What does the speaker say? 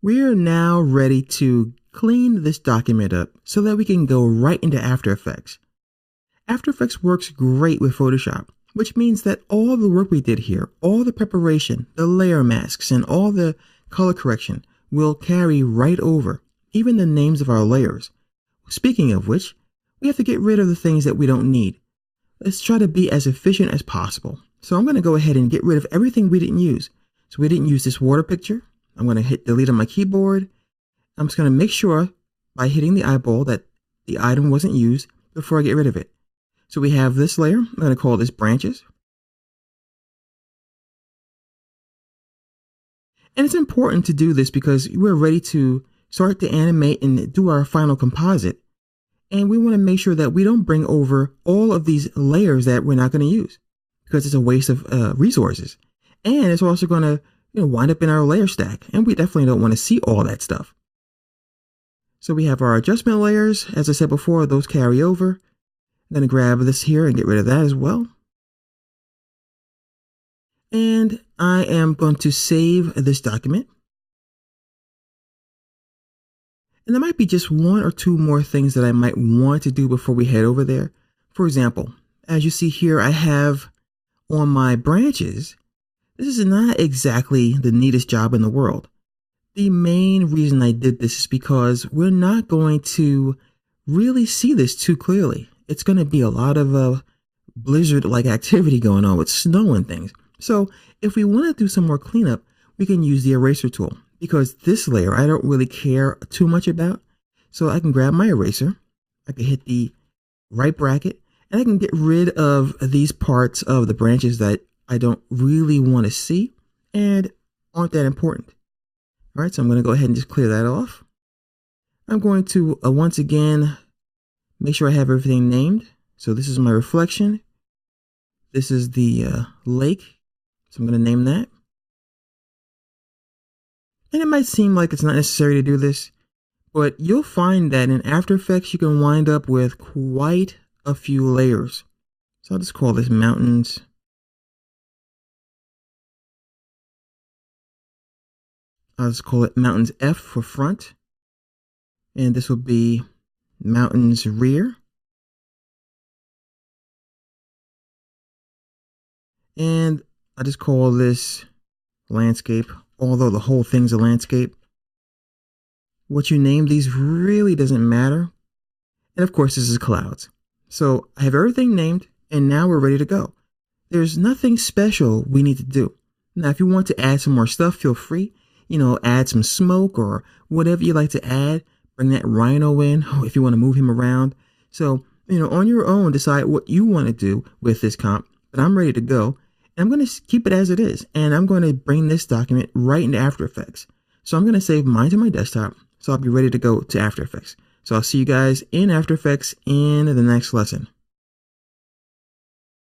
We're now ready to clean this document up so that we can go right into After Effects. After Effects works great with Photoshop, which means that all the work we did here, all the preparation, the layer masks, and all the color correction will carry right over, even the names of our layers. Speaking of which, we have to get rid of the things that we don't need. Let's try to be as efficient as possible. So I'm going to go ahead and get rid of everything we didn't use. So we didn't use this water picture. I'm going to hit delete on my keyboard. I'm just going to make sure by hitting the eyeball that the item wasn't used before I get rid of it. So we have this layer. I'm going to call this branches. And it's important to do this because we're ready to start to animate and do our final composite. And we want to make sure that we don't bring over all of these layers that we're not going to use because it's a waste of resources. And it's also going to wind up in our layer stack. And we definitely don't want to see all that stuff. So we have our adjustment layers. As I said before, those carry over. I'm going to grab this here and get rid of that as well. And I am going to save this document. And there might be just one or two more things that I might want to do before we head over there. For example, as you see here, I have on my branches, this is not exactly the neatest job in the world. The main reason I did this is because we're not going to really see this too clearly. It's going to be a lot of blizzard-like activity going on with snow and things. So if we want to do some more cleanup, we can use the eraser tool because this layer I don't really care too much about. So I can grab my eraser, I can hit the right bracket, and I can get rid of these parts of the branches that I don't really want to see and aren't that important. All right, so I'm going to go ahead and just clear that off. I'm going to once again make sure I have everything named. So this is my reflection. This is the lake. So I'm going to name that. And it might seem like it's not necessary to do this, but you'll find that in After Effects, you can wind up with quite a few layers. So I'll just call this mountains. I'll just call it mountains F for front. And this will be mountains rear. And I just call this landscape, although the whole thing's a landscape. What you name these really doesn't matter. And of course, this is clouds. So I have everything named, and now we're ready to go. There's nothing special we need to do. Now, if you want to add some more stuff, feel free. Add some smoke or whatever you like to add. Bring that rhino in if you want to move him around. So, on your own, decide what you want to do with this comp. But I'm ready to go. And I'm going to keep it as it is. And I'm going to bring this document right into After Effects. So I'm going to save mine to my desktop. So I'll be ready to go to After Effects. So I'll see you guys in After Effects in the next lesson.